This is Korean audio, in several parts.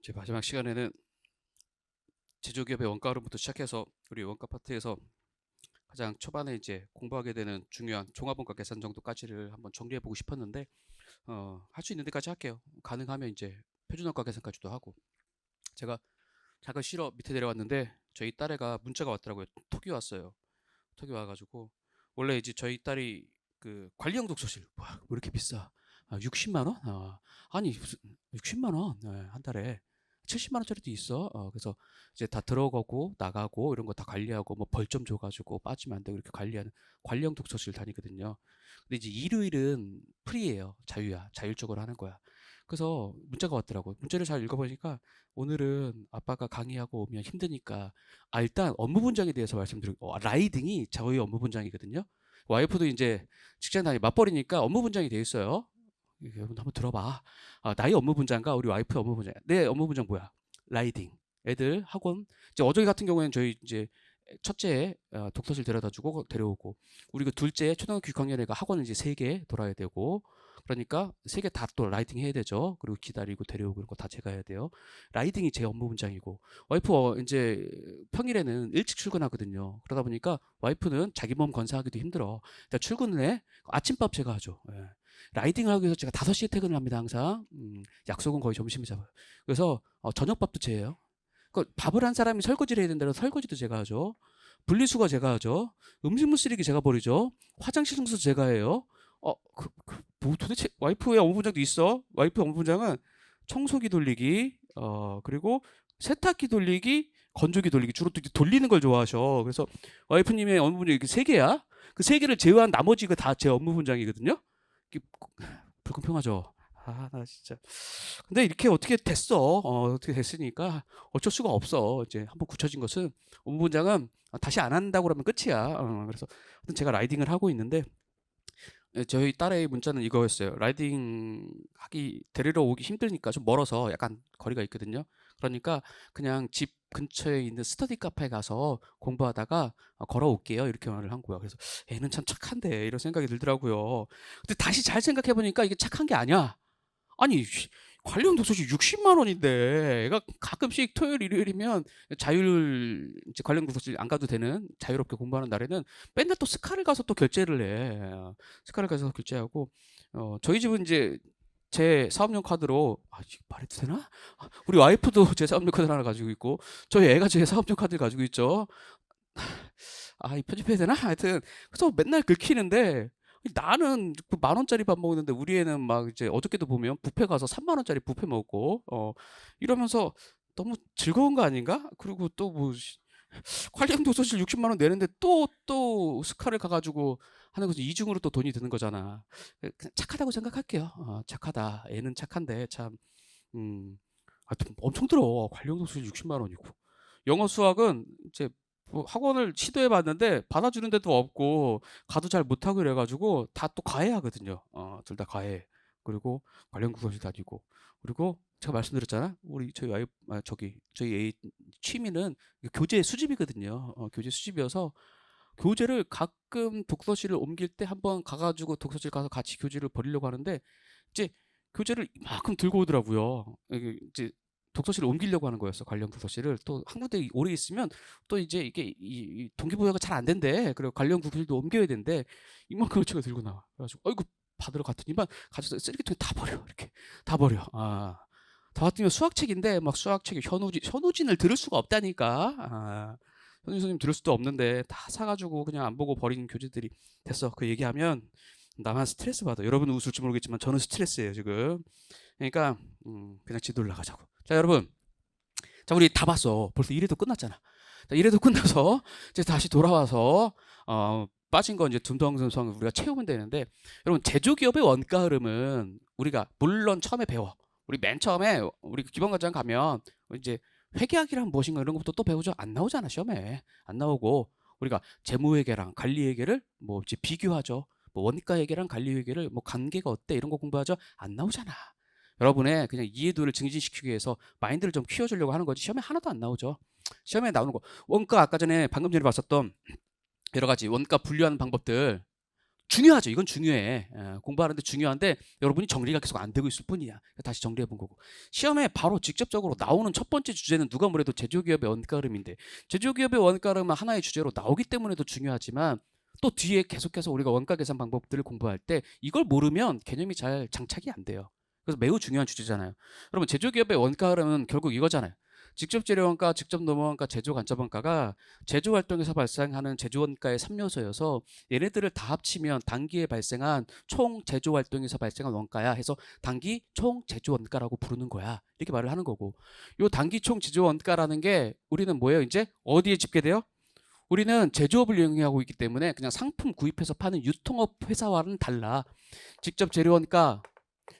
제 마지막 시간에는 제조기업의 원가 흐름부터 시작해서 우리 원가 파트에서 가장 초반에 이제 공부하게 되는 중요한 종합원가 계산 정도까지를 한번 정리해 보고 싶었는데 할 수 있는 데까지 할게요. 가능하면 이제 표준원가 계산까지도 하고. 제가 잠깐 쉬러 밑에 내려왔는데 저희 딸애가 문자가 왔더라고요. 톡이 왔어요. 톡이 와가지고 원래 이제 저희 딸이 그 관리형 독서실 와, 왜 이렇게 비싸? 60만 원? 아니 무슨 60만 원? 네, 한 달에 70만 원짜리도 있어. 그래서 이제 다 들어가고 나가고 이런 거 다 관리하고 뭐 벌점 줘가지고 빠지면 안 되고 이렇게 관리하는 관리형 독서실 다니거든요. 근데 이제 일요일은 프리예요. 자유야. 자율적으로 하는 거야. 그래서 문자가 왔더라고. 문자를 잘 읽어보니까 오늘은 아빠가 강의하고 오면 힘드니까 일단 업무 분장에 대해서 말씀드리고 라이딩이 저희 업무 분장이거든요. 와이프도 이제 직장 다니 맞벌이니까 업무 분장이 돼 있어요. 여러분 한번 들어봐. 나의 업무 분장과 우리 와이프의 업무 분장. 내 업무 분장 뭐야? 라이딩. 애들 학원. 이제 어저께 같은 경우에는 저희 이제 첫째 독서실 데려다주고 데려오고 우리 그 둘째 초등학교 6학년 애가 학원을 이제 3개 돌아야 되고 그러니까 3개 다 또 라이딩 해야 되죠. 그리고 기다리고 데려오고 이런 거 다 제가 해야 돼요. 라이딩이 제 업무 분장이고 와이프 이제 평일에는 일찍 출근하거든요. 그러다 보니까 와이프는 자기 몸 건사하기도 힘들어. 일단 출근을 해. 아침밥 제가 하죠. 예. 라이딩을 하기 위해서 제가 5시에 퇴근을 합니다. 항상. 약속은 거의 점심에 잡아요. 그래서 저녁밥도 제예요. 그 밥을 한 사람이 설거지를 해야 된다면 설거지도 제가 하죠. 분리수거 제가 하죠. 음식물 쓰레기 제가 버리죠. 화장실 청소 제가 해요. 뭐 도대체 와이프의 업무 분장도 있어. 와이프 업무 분장은 청소기 돌리기, 그리고 세탁기 돌리기, 건조기 돌리기 주로 또 돌리는 걸 좋아하셔. 그래서 와이프님의 업무 분장이 이렇게 3개야. 그 3개를 제외한 나머지가 다 제 업무 분장이거든요. 불공평하죠. 나 진짜. 근데 이렇게 어떻게 됐어. 어떻게 됐으니까 어쩔 수가 없어. 이제 한번 굳혀진 것은 업무분장은 다시 안 한다고 그러면 끝이야. 그래서 제가 라이딩을 하고 있는데 저희 딸의 문자는 이거였어요. 라이딩 데리러 오기 힘드니까 좀 멀어서 약간 거리가 있거든요. 그러니까 그냥 집 근처에 있는 스터디 카페에 가서 공부하다가 걸어올게요. 이렇게 말을 한 거야. 그래서 애는 참 착한데 이런 생각이 들더라고요. 근데 다시 잘 생각해 보니까 이게 착한 게 아니야. 아니 관련 독서실 60만 원인데 애가 가끔씩 토요일 일요일이면 자율 이제 관련 독서실 안 가도 되는 자유롭게 공부하는 날에는 맨날 또 스카를 가서 또 결제를 해. 스카를 가서 결제하고 저희 집은 이제 제 사업용 카드로 이거 말해도 되나? 우리 와이프도 제 사업용 카드 하나 가지고 있고 저희 애가 제 사업용 카드를 가지고 있죠. 이 편집해야 되나? 하여튼 그래서 맨날 긁히는데 나는 그 10,000원짜리 밥 먹는데 우리 애는 막 이제 어저께도 보면 뷔페 가서 30,000원짜리 뷔페 먹고 이러면서 너무 즐거운 거 아닌가? 그리고 또 뭐 관련 도서실 60만 원 내는데 또 스카를 가가지고 하는 거지 이중으로 또 돈이 드는 거잖아. 그냥 착하다고 생각할게요. 착하다. 애는 착한데 참 돈 엄청 들어. 관련 도서실 60만 원이고 영어 수학은 이제 뭐 학원을 시도해 봤는데 받아주는 데도 없고 가도 잘 못하고 이래가지고 다 또 과외하거든요. 둘 다 과외. 그리고 관련 국어실 다니고 그리고 제가 말씀드렸잖아. 우리 저희 저희 애 취미는 교재 수집이거든요. 교재 수집이어서 교재를 가끔 독서실을 옮길 때 한번 가가지고 독서실 가서 같이 교재를 버리려고 하는데 이제 교재를 이만큼 들고 오더라고요. 이게 이제 독서실을 옮기려고 하는 거였어. 관련 독서실을 또 한 군데 오래 있으면 또 이제 이게 이 동기부여가 잘 안 된대. 그리고 관련 독서실도 옮겨야 된대. 이만큼을 제가 들고 나와. 그래가지고 어이구 받으러 갔더니만 가져서 쓰레기통에 다 버려. 이렇게 다 버려. 다 왔더니 수학책인데 막 수학책에 현우진을 들을 수가 없다니까. 현우진 선생님 들을 수도 없는데 다 사가지고 그냥 안 보고 버린 교재들이 됐어. 그 얘기하면 나만 스트레스 받아. 여러분은 웃을지 모르겠지만 저는 스트레스예요 지금. 그러니까 그냥 지도를 나가자고. 자 여러분, 자 우리 다 봤어. 벌써 1회도 끝났잖아. 자 1회도 끝나서 이제 다시 돌아와서 빠진 거 이제 듬성듬성 우리가 채우면 되는데 여러분 제조기업의 원가 흐름은 우리가 물론 처음에 배워. 우리 맨 처음에 우리 기본과정 가면 이제 회계학이란 무엇인가 이런 것부터 또 배우죠. 안 나오잖아 시험에. 안 나오고 우리가 재무회계랑 관리회계를 뭐 이제 비교하죠. 뭐 원가회계랑 관리회계를 뭐 관계가 어때 이런 거 공부하죠. 안 나오잖아. 여러분의 그냥 이해도를 증진시키기 위해서 마인드를 좀 키워주려고 하는 거지 시험에 하나도 안 나오죠. 시험에 나오는 거 원가 아까 전에 방금 전에 봤었던 여러 가지 원가 분류하는 방법들 중요하죠. 이건 중요해. 공부하는데 중요한데 여러분이 정리가 계속 안 되고 있을 뿐이야. 다시 정리해 본 거고. 시험에 바로 직접적으로 나오는 첫 번째 주제는 누가 뭐래도 제조기업의 원가 흐름인데, 제조기업의 원가 흐름은 하나의 주제로 나오기 때문에 더 중요하지만, 또 뒤에 계속해서 우리가 원가 계산 방법들을 공부할 때 이걸 모르면 개념이 잘 장착이 안 돼요. 그래서 매우 중요한 주제잖아요. 여러분, 제조기업의 원가 흐름은 결국 이거잖아요. 직접 재료원가, 직접 노무원가, 제조 간접원가가 제조 활동에서 발생하는 제조원가의 3요소여서 얘네들을 다 합치면 단기에 발생한 총 제조 활동에서 발생한 원가야 해서 단기 총 제조 원가라고 부르는 거야. 이렇게 말을 하는 거고, 요 단기 총 제조 원가라는 게 우리는 뭐예요? 이제 어디에 집계돼요? 우리는 제조업을 영위하고 있기 때문에 그냥 상품 구입해서 파는 유통업 회사와는 달라. 직접 재료원가,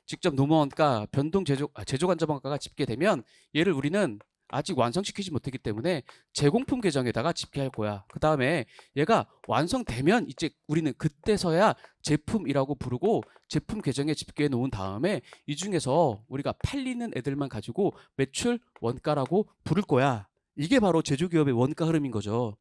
직접 노무원가, 변동 제조 간접원가가 집계되면 얘를 우리는 아직 완성시키지 못했기 때문에 제공품 계정에다가 집계할 거야. 그 다음에 얘가 완성되면 이제 우리는 그때서야 제품이라고 부르고 제품 계정에 집계해 놓은 다음에 이 중에서 우리가 팔리는 애들만 가지고 매출 원가라고 부를 거야. 이게 바로 제조기업의 원가 흐름인 거죠.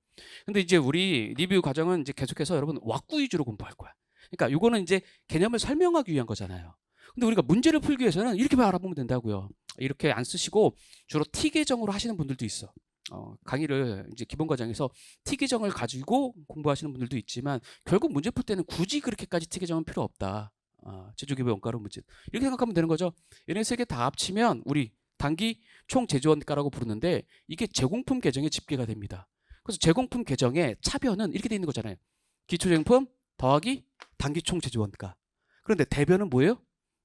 근데 이제 우리 리뷰 과정은 이제 계속해서 여러분 왁구 위주로 공부할 거야. 그러니까 이거는 이제 개념을 설명하기 위한 거잖아요. 근데 우리가 문제를 풀기 위해서는 이렇게만 알아보면 된다고요. 이렇게 안 쓰시고 주로 T 계정으로 하시는 분들도 있어. 강의를 이제 기본 과정에서 T 계정을 가지고 공부하시는 분들도 있지만 결국 문제 풀 때는 굳이 그렇게까지 T 계정은 필요 없다. 제조기업의 원가로 문제. 이렇게 생각하면 되는 거죠. 얘네 세 개 다 합치면 우리 단기 총 제조원가라고 부르는데 이게 제공품 계정에 집계가 됩니다. 그래서 제공품 계정의 차변은 이렇게 돼 있는 거잖아요. 기초제공품 더하기 단기 총 제조원가. 그런데 대변은 뭐예요?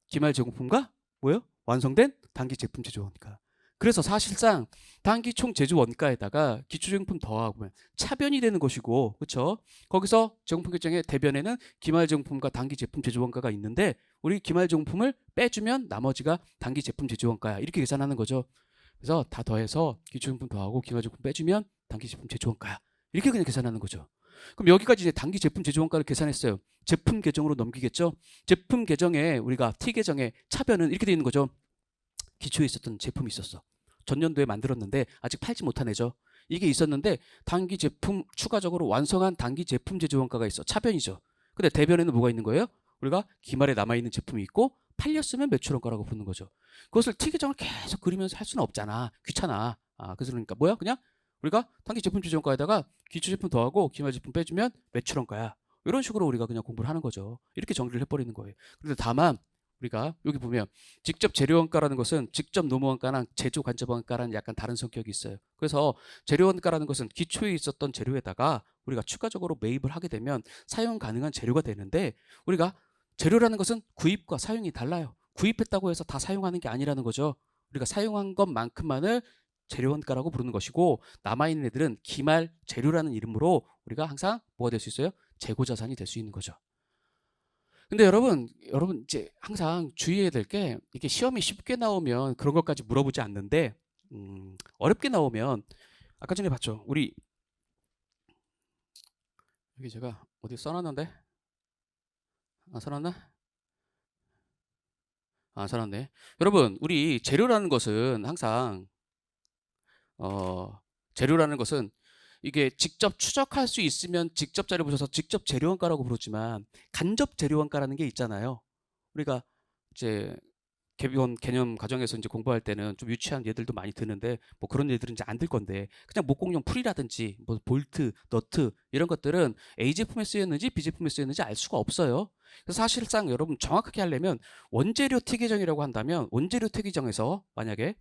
기말 제공품과 뭐예요? 완성된 단기 제품 제조원가. 그래서 사실상 단기 총 제조원가에다가 기초제공품 더하면 차변이 되는 것이고, 그렇죠? 거기서 제공품 계정의 대변에는 기말 제공품과 단기 제품 제조원가가 있는데 우리 기말 제공품을 빼주면 나머지가 단기 제품 제조원가야. 이렇게 계산하는 거죠. 그래서 다 더해서 기초제공품 더하고 기말 제공품 빼주면 단기 제품 제조원가야. 이렇게 그냥 계산하는 거죠. 그럼 여기까지 이제 단기 제품 제조원가를 계산했어요. 제품 계정으로 넘기겠죠. 제품 계정에 우리가 T 계정에 차변은 이렇게 되어 있는 거죠. 기초에 있었던 제품이 있었어. 전년도에 만들었는데 아직 팔지 못한 애죠. 이게 있었는데 단기 제품 추가적으로 완성한 단기 제품 제조원가가 있어. 차변이죠. 근데 대변에는 뭐가 있는 거예요? 우리가 기말에 남아있는 제품이 있고 팔렸으면 매출원가라고 부르는 거죠. 그것을 T 계정을 계속 그리면서 할 수는 없잖아. 귀찮아. 그래서 그러니까 뭐야? 그냥 우리가 단기 제품 제조원가에다가 기초 제품 더하고 기말 제품 빼주면 매출원가야. 이런 식으로 우리가 그냥 공부를 하는 거죠. 이렇게 정리를 해버리는 거예요. 그런데 다만 우리가 여기 보면 직접 재료원가라는 것은 직접 노무원가랑 제조 간접원가라는 약간 다른 성격이 있어요. 그래서 재료원가라는 것은 기초에 있었던 재료에다가 우리가 추가적으로 매입을 하게 되면 사용 가능한 재료가 되는데, 우리가 재료라는 것은 구입과 사용이 달라요. 구입했다고 해서 다 사용하는 게 아니라는 거죠. 우리가 사용한 것만큼만을 재료원가라고 부르는 것이고, 남아있는 애들은 기말 재료라는 이름으로 우리가 항상 뭐가 될 수 있어요? 재고자산이 될 수 있는 거죠. 근데 여러분 이제 항상 주의해야 될 게, 이게 시험이 쉽게 나오면 그런 것까지 물어보지 않는데 어렵게 나오면, 아까 전에 봤죠? 우리 여기 제가 어디 써놨는데, 써놨나? 써놨네. 여러분, 우리 재료라는 것은 항상 재료라는 것은 이게 직접 추적할 수 있으면 직접 자료 보셔서 직접 재료원가라고 부르지만, 간접 재료원가라는 게 있잖아요. 우리가 이제 개념 과정에서 이제 공부할 때는 좀 유치한 예들도 많이 드는데, 뭐 그런 예들은 이제 안 들 건데, 그냥 목공용 풀이라든지 뭐 볼트, 너트 이런 것들은 A 제품에 쓰였는지 B 제품에 쓰였는지 알 수가 없어요. 그래서 사실상 여러분 정확하게 하려면 원재료 T 계정이라고 한다면, 원재료 T 계정에서 만약에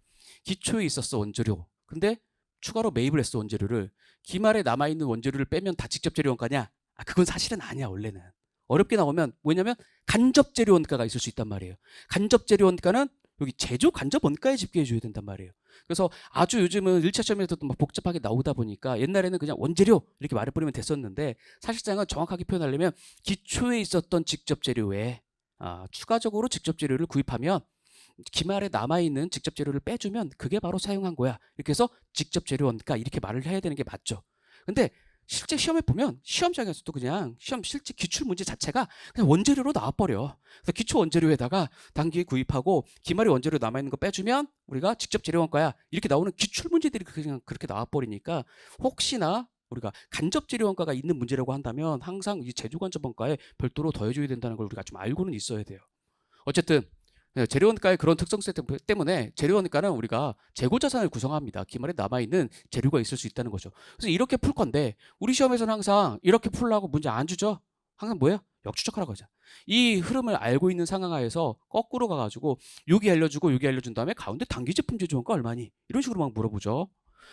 기초에 있었어 원재료, 근데 추가로 매입을 했어 원재료를, 기말에 남아있는 원재료를 빼면 다 직접 재료 원가냐? 그건 사실은 아니야. 원래는 어렵게 나오면 뭐냐면 간접 재료 원가가 있을 수 있단 말이에요. 간접 재료 원가는 여기 제조 간접 원가에 집계해 줘야 된단 말이에요. 그래서 아주 요즘은 1차 시험에서도 막 복잡하게 나오다 보니까 옛날에는 그냥 원재료 이렇게 말해버리면 됐었는데, 사실상은 정확하게 표현하려면 기초에 있었던 직접 재료에 추가적으로 직접 재료를 구입하면 기말에 남아있는 직접 재료를 빼주면 그게 바로 사용한 거야. 이렇게 해서 직접 재료 원가 이렇게 말을 해야 되는 게 맞죠. 근데 실제 시험에 보면 시험장에서도 그냥 시험 실제 기출 문제 자체가 그냥 원재료로 나와버려. 그래서 기초 원재료에다가 단기에 구입하고 기말에 원재료 남아있는 거 빼주면 우리가 직접 재료 원가야. 이렇게 나오는 기출 문제들이 그냥 그렇게 나와버리니까 혹시나 우리가 간접 재료 원가가 있는 문제라고 한다면 항상 이 제조 간접 원가에 별도로 더해줘야 된다는 걸 우리가 좀 알고는 있어야 돼요. 어쨌든 재료 원가의 그런 특성성 때문에 재료 원가는 우리가 재고 자산을 구성합니다. 기말에 남아있는 재료가 있을 수 있다는 거죠. 그래서 이렇게 풀 건데 우리 시험에서는 항상 이렇게 풀라고 문제 안 주죠. 항상 뭐예요? 역추적하라고 하죠. 이 흐름을 알고 있는 상황 하에서 거꾸로 가가지고 여기 알려주고 여기 알려준 다음에 가운데 단기 제품 제조 원가 얼마니? 이런 식으로 막 물어보죠.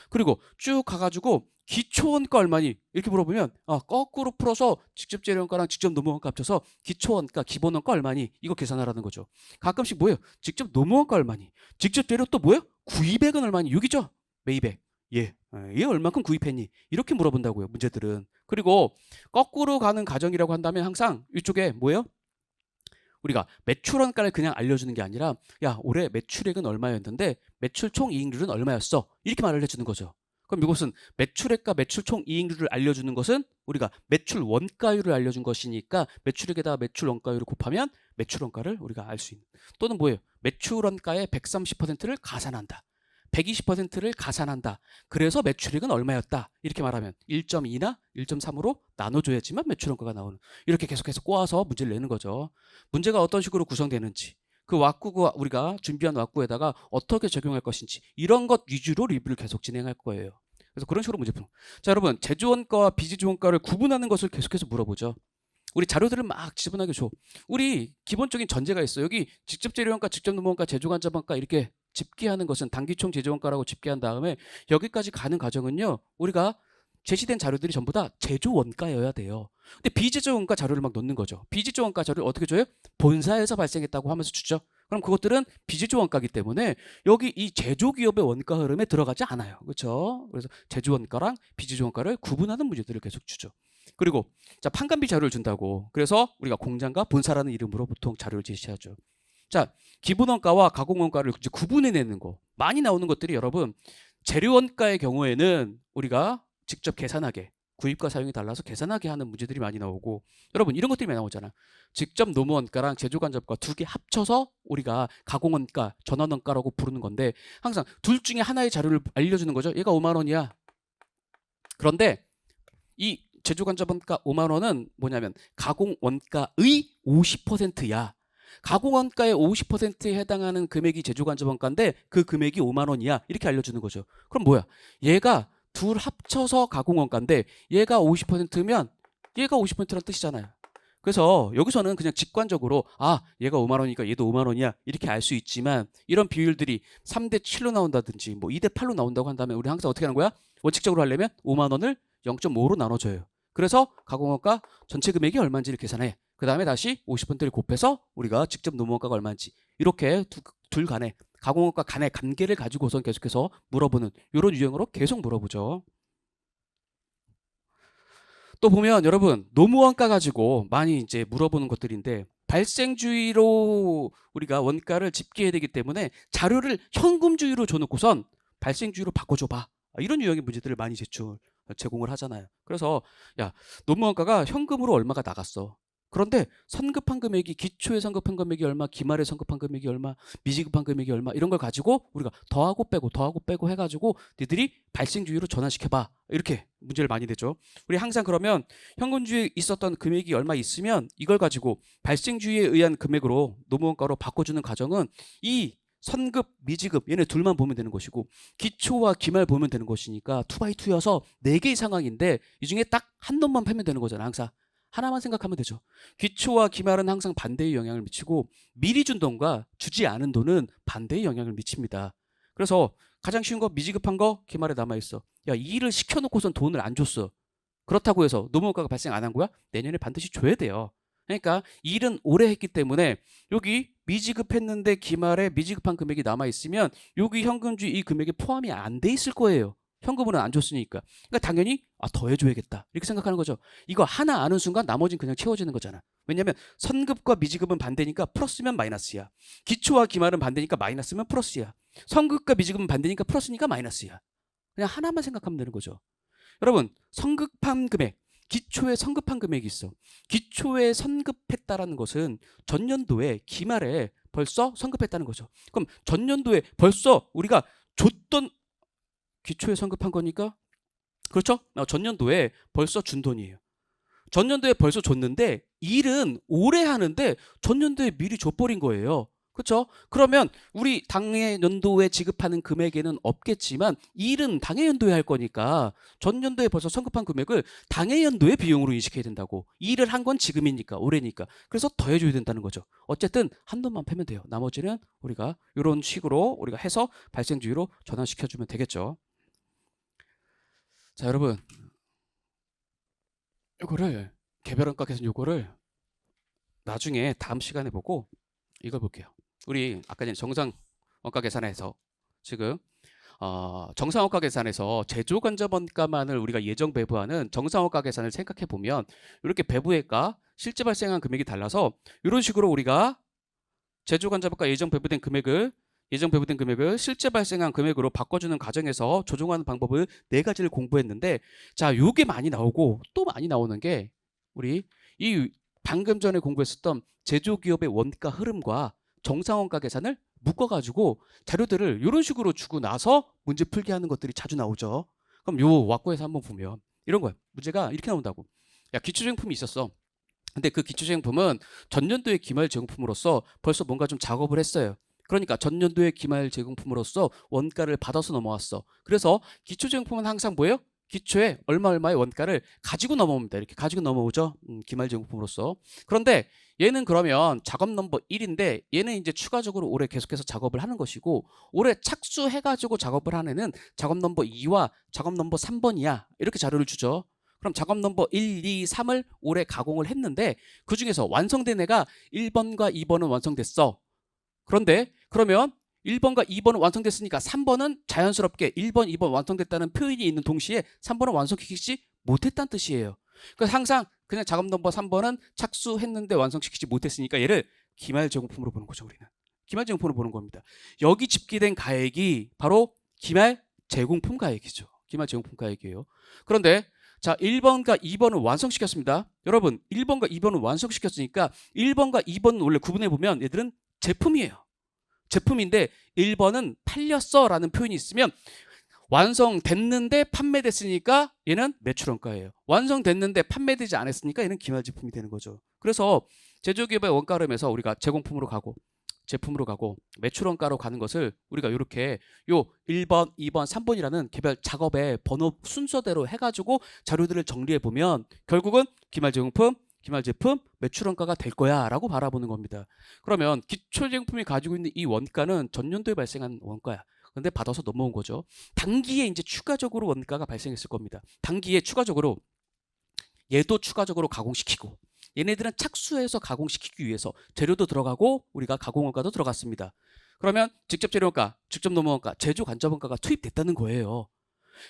그리고 쭉 가가지고 기초원가 얼마니? 이렇게 물어보면 거꾸로 풀어서 직접 재료원가랑 직접 노무원가 합쳐서 기초원가, 기본원가 얼마니? 이거 계산하라는 거죠. 가끔씩 뭐예요? 직접 노무원가 얼마니? 직접 재료 또 뭐예요? 구입액은 얼마니? 여기죠? 매입액. 얘 얼마큼 구입했니? 이렇게 물어본다고요, 문제들은. 그리고 거꾸로 가는 가정이라고 한다면 항상 이쪽에 뭐예요? 우리가 매출원가를 그냥 알려주는 게 아니라 야 올해 매출액은 얼마였는데 매출 총이익률은 얼마였어? 이렇게 말을 해주는 거죠. 그럼 이것은 매출액과 매출 총이익률을 알려주는 것은 우리가 매출 원가율을 알려준 것이니까 매출액에다가 매출 원가율을 곱하면 매출 원가를 우리가 알 수 있는, 또는 뭐예요? 매출 원가의 130%를 가산한다. 120%를 가산한다. 그래서 매출액은 얼마였다. 이렇게 말하면 1.2나 1.3으로 나눠줘야지만 매출원가가 나오는, 이렇게 계속해서 꼬아서 문제를 내는 거죠. 문제가 어떤 식으로 구성되는지, 그 왁구가 우리가 준비한 왁구에다가 어떻게 적용할 것인지 이런 것 위주로 리뷰를 계속 진행할 거예요. 그래서 그런 식으로 문제 푸는. 자, 여러분 제조원가와 비제조원가를 구분하는 것을 계속해서 물어보죠. 우리 자료들을 막 지저분하게 줘. 우리 기본적인 전제가 있어. 여기 직접 재료원가, 직접 노무원가, 제조간접원가 이렇게 집계하는 것은 단기총 제조원가라고 집계한 다음에 여기까지 가는 과정은요, 우리가 제시된 자료들이 전부 다 제조원가여야 돼요. 근데 비제조원가 자료를 막 넣는 거죠. 비제조원가 자료를 어떻게 줘요? 본사에서 발생했다고 하면서 주죠. 그럼 그것들은 비제조원가이기 때문에 여기 이 제조기업의 원가 흐름에 들어가지 않아요. 그렇죠? 그래서 제조원가랑 비제조원가를 구분하는 문제들을 계속 주죠. 그리고 자, 판관비 자료를 준다고. 그래서 우리가 공장과 본사라는 이름으로 보통 자료를 제시하죠. 자, 기본원가와 가공원가를 이제 구분해내는 거. 많이 나오는 것들이 여러분, 재료원가의 경우에는 우리가 직접 계산하게, 구입과 사용이 달라서 계산하게 하는 문제들이 많이 나오고, 여러분 이런 것들이 많이 나오잖아. 직접 노무원가랑 제조간접가 두 개 합쳐서 우리가 가공원가, 전환원가라고 부르는 건데 항상 둘 중에 하나의 자료를 알려주는 거죠. 얘가 5만 원이야. 그런데 이 제조간접원가 5만 원은 뭐냐면 가공원가의 50%야. 가공원가의 50%에 해당하는 금액이 제조간접원가인데 그 금액이 5만 원이야. 이렇게 알려주는 거죠. 그럼 뭐야? 얘가 둘 합쳐서 가공원가인데 얘가 50%면 얘가 50%란 뜻이잖아요. 그래서 여기서는 그냥 직관적으로 얘가 5만 원이니까 얘도 5만 원이야 이렇게 알 수 있지만, 이런 비율들이 3대 7로 나온다든지 뭐 2대 8로 나온다고 한다면 우리 항상 어떻게 하는 거야? 원칙적으로 하려면 5만 원을 0.5로 나눠줘요. 그래서 가공원가 전체 금액이 얼마인지를 계산해. 그 다음에 다시 50%를 곱해서 우리가 직접 노무원가가 얼마인지, 이렇게 둘 간에 가공원가 간의 관계를 가지고선 계속해서 물어보는 이런 유형으로 계속 물어보죠. 또 보면 여러분 노무원가 가지고 많이 이제 물어보는 것들인데, 발생주의로 우리가 원가를 집계해야 되기 때문에 자료를 현금주의로 줘놓고선 발생주의로 바꿔줘봐, 이런 유형의 문제들을 많이 제공을 하잖아요. 그래서 야, 노무원가가 현금으로 얼마가 나갔어. 그런데 선급한 금액이, 기초에 선급한 금액이 얼마, 기말에 선급한 금액이 얼마, 미지급한 금액이 얼마, 이런 걸 가지고 우리가 더하고 빼고 해가지고 니들이 발생주의로 전환시켜봐, 이렇게 문제를 많이 내죠. 우리 항상 그러면 현금주의에 있었던 금액이 얼마 있으면 이걸 가지고 발생주의에 의한 금액으로 노무원가로 바꿔주는 과정은 이 선급, 미지급 얘네 둘만 보면 되는 것이고 기초와 기말 보면 되는 것이니까 2x2여서 4개의 상황인데 이 중에 딱 한 놈만 패면 되는 거잖아. 항상 하나만 생각하면 되죠. 기초와 기말은 항상 반대의 영향을 미치고 미리 준 돈과 주지 않은 돈은 반대의 영향을 미칩니다. 그래서 가장 쉬운 거, 미지급한 거 기말에 남아있어. 야, 이 일을 시켜놓고선 돈을 안 줬어. 그렇다고 해서 노무원가가 발생 안 한 거야? 내년에 반드시 줘야 돼요. 그러니까 일은 오래 했기 때문에 여기 미지급했는데 기말에 미지급한 금액이 남아있으면 여기 현금주의 이 금액에 포함이 안 돼 있을 거예요. 현금으로는 안 줬으니까. 그러니까 당연히 더 해줘야겠다 이렇게 생각하는 거죠. 이거 하나 아는 순간 나머지는 그냥 채워지는 거잖아. 왜냐면 선급과 미지급은 반대니까 플러스면 마이너스야. 기초와 기말은 반대니까 마이너스면 플러스야. 선급과 미지급은 반대니까 플러스니까 마이너스야. 그냥 하나만 생각하면 되는 거죠. 여러분 선급한 금액, 기초에 선급한 금액이 있어. 기초에 선급했다라는 것은 전년도에 기말에 벌써 선급했다는 거죠. 그럼 전년도에 벌써 우리가 줬던, 기초에 선급한 거니까 그렇죠? 전년도에 벌써 준 돈이에요. 전년도에 벌써 줬는데 일은 올해 하는데 전년도에 미리 줘버린 거예요. 그렇죠? 그러면 우리 당해 연도에 지급하는 금액에는 없겠지만 일은 당해 연도에 할 거니까 전년도에 벌써 선급한 금액을 당해 연도의 비용으로 인식해야 된다고. 일을 한 건 지금이니까 올해니까. 그래서 더해줘야 된다는 거죠. 어쨌든 한 돈만 패면 돼요. 나머지는 우리가 이런 식으로 우리가 해서 발생주의로 전환시켜주면 되겠죠. 자, 여러분, 요거를 개별원가 계산 요거를 나중에 다음 시간에 보고 이걸 볼게요. 우리 아까 전에 정상원가 계산에서 지금 정상원가 계산에서 제조간접원가만을 우리가 예정 배부하는 정상원가 계산을 생각해 보면 이렇게 배부액과 실제 발생한 금액이 달라서 이런 식으로 우리가 제조간접원가 예정 배부된 금액을 실제 발생한 금액으로 바꿔주는 과정에서 조정하는 방법을 4가지를 공부했는데, 자, 요게 많이 나오고 또 많이 나오는 게 우리 이 방금 전에 공부했었던 제조기업의 원가 흐름과 정상원가 계산을 묶어가지고 자료들을 이런 식으로 주고 나서 문제 풀게 하는 것들이 자주 나오죠. 그럼 요 왁구에서 한번 보면 이런 거예요. 문제가 이렇게 나온다고. 야, 기초제품이 있었어. 근데 그 기초제품은 전년도의 기말 제공품으로서 벌써 뭔가 좀 작업을 했어요. 그러니까 전년도의 기말 제공품으로서 원가를 받아서 넘어왔어. 그래서 기초제공품은 항상 뭐예요? 기초에 얼마의 원가를 가지고 넘어옵니다. 이렇게 가지고 넘어오죠. 기말 제공품으로서. 그런데 얘는 그러면 작업 넘버 1인데 얘는 이제 추가적으로 올해 계속해서 작업을 하는 것이고, 올해 착수해가지고 작업을 하는 애는 작업 넘버 2와 작업 넘버 3번이야. 이렇게 자료를 주죠. 그럼 작업 넘버 1, 2, 3을 올해 가공을 했는데 그 중에서 완성된 애가 1번과 2번은 완성됐어. 그런데 그러면 1번과 2번은 완성됐으니까 3번은 자연스럽게 1번, 2번 완성됐다는 표현이 있는 동시에 3번은 완성시키지 못했다는 뜻이에요. 그래서 항상 그냥 작업 넘버 3번은 착수했는데 완성시키지 못했으니까 얘를 기말 제공품으로 보는 거죠. 우리는 기말 제공품으로 보는 겁니다. 여기 집계된 가액이 바로 기말 제공품 가액이죠. 기말 제공품 가액이에요. 그런데 자, 1번과 2번은 완성시켰습니다. 여러분, 1번과 2번은 완성시켰으니까 1번과 2번은 원래 구분해 보면 얘들은 제품이에요. 제품인데 1번은 팔렸어 라는 표현이 있으면 완성됐는데 판매됐으니까 얘는 매출원가예요. 완성됐는데 판매되지 않았으니까 얘는 기말제품이 되는 거죠. 그래서 제조기업의 원가 흐름에서 우리가 제공품으로 가고 제품으로 가고 매출원가로 가는 것을 우리가 이렇게 요 1번, 2번, 3번이라는 개별 작업의 번호 순서대로 해가지고 자료들을 정리해 보면 결국은 기말제공품, 기말제품, 매출원가가 될 거야 라고 바라보는 겁니다. 그러면 기초제품이 가지고 있는 이 원가는 전년도에 발생한 원가야. 근데 받아서 넘어온 거죠. 단기에 이제 추가적으로 원가가 발생했을 겁니다. 단기에 추가적으로 얘도 추가적으로 가공시키고, 얘네들은 착수해서 가공시키기 위해서 재료도 들어가고 우리가 가공원가도 들어갔습니다. 그러면 직접 재료원가, 직접 노무원가, 제조 간접원가가 투입됐다는 거예요.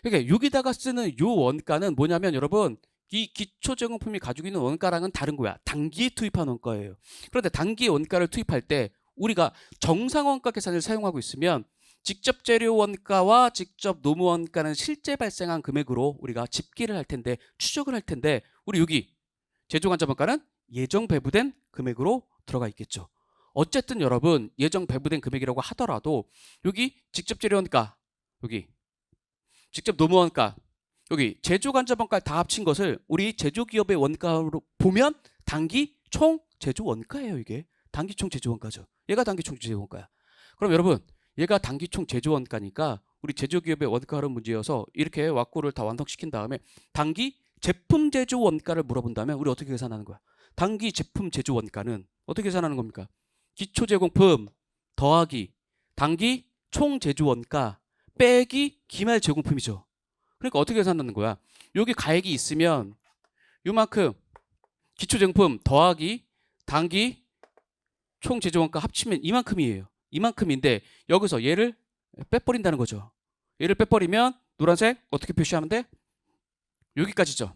그러니까 여기다가 쓰는 요 원가는 뭐냐면 여러분, 이 기초제공품이 가지고 있는 원가랑은 다른 거야. 단기에 투입한 원가예요. 그런데 단기에 원가를 투입할 때 우리가 정상원가 계산을 사용하고 있으면 직접 재료 원가와 직접 노무 원가는 실제 발생한 금액으로 우리가 집계를 할 텐데, 추적을 할 텐데, 우리 여기 제조 간접원가는 예정 배부된 금액으로 들어가 있겠죠. 어쨌든 여러분, 예정 배부된 금액이라고 하더라도 여기 직접 재료 원가, 여기 직접 노무 원가, 여기 제조 간접원가 다 합친 것을 우리 제조기업의 원가로 보면 단기 총 제조 원가예요. 이게 단기 총 제조 원가죠. 얘가 단기 총 제조 원가야. 그럼 여러분, 얘가 단기 총 제조 원가니까 우리 제조기업의 원가 흐름 문제여서 이렇게 왁구를 다 완성시킨 다음에 단기 제품 제조 원가를 물어본다면 우리 어떻게 계산하는 거야? 단기 제품 제조 원가는 어떻게 계산하는 겁니까? 기초 제공품 더하기 단기 총 제조 원가 빼기 기말 제공품이죠. 그러니까 어떻게 계산하는 거야? 여기 가액이 있으면 요만큼 기초 제공품 더하기 단기 총 제조 원가 합치면 이만큼이에요. 이만큼인데 여기서 얘를 빼버린다는 거죠. 얘를 빼버리면 노란색 어떻게 표시하면 돼? 여기까지죠.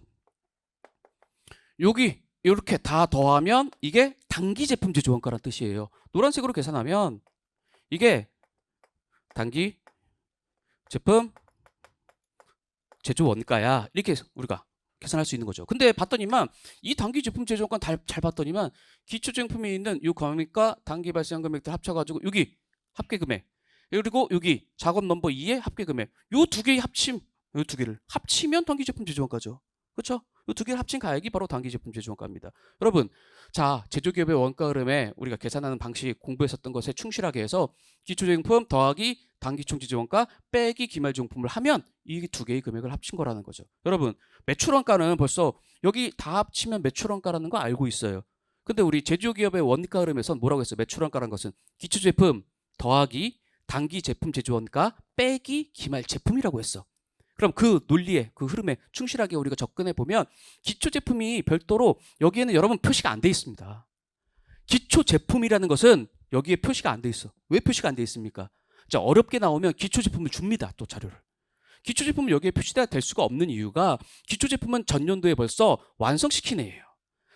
여기 이렇게 다 더하면 이게 단기 제품 제조 원가라는 뜻이에요. 노란색으로 계산하면 이게 단기 제품 제조 원가야. 이렇게 우리가 계산할 수 있는 거죠. 근데 봤더니만 이 단기 제품 제조 원가 잘 봤더니만 기초 제품에 있는 이 금액과 단기 발생한 금액들 합쳐가지고 여기 합계 금액, 그리고 여기 작업 넘버 2의 합계 금액, 요 두 개의 합침 이 두 개를 합치면 단기 제품 제조원가죠. 그렇죠? 이 두 개를 합친 가액이 바로 단기 제품 제조원가입니다. 여러분, 자, 제조기업의 원가 흐름에 우리가 계산하는 방식 공부했었던 것에 충실하게 해서 기초제품품 더하기 단기총 제조원가 빼기 기말제품을 하면 이 두 개의 금액을 합친 거라는 거죠. 여러분, 매출원가는 벌써 여기 다 합치면 매출원가라는 거 알고 있어요. 근데 우리 제조기업의 원가 흐름에선 뭐라고 했어요? 매출원가라는 것은 기초제품 더하기 단기 제품 제조원가 빼기 기말 제품이라고 했어. 그럼 그 논리에, 그 흐름에 충실하게 우리가 접근해 보면 기초 제품이 별도로 여기에는 여러분 표시가 안 돼 있습니다. 기초 제품이라는 것은 여기에 표시가 안 돼 있어. 왜 표시가 안 돼 있습니까? 자, 어렵게 나오면 기초 제품을 줍니다. 또 자료를. 기초 제품은 여기에 표시될 수가 없는 이유가 기초 제품은 전년도에 벌써 완성시킨 애예요.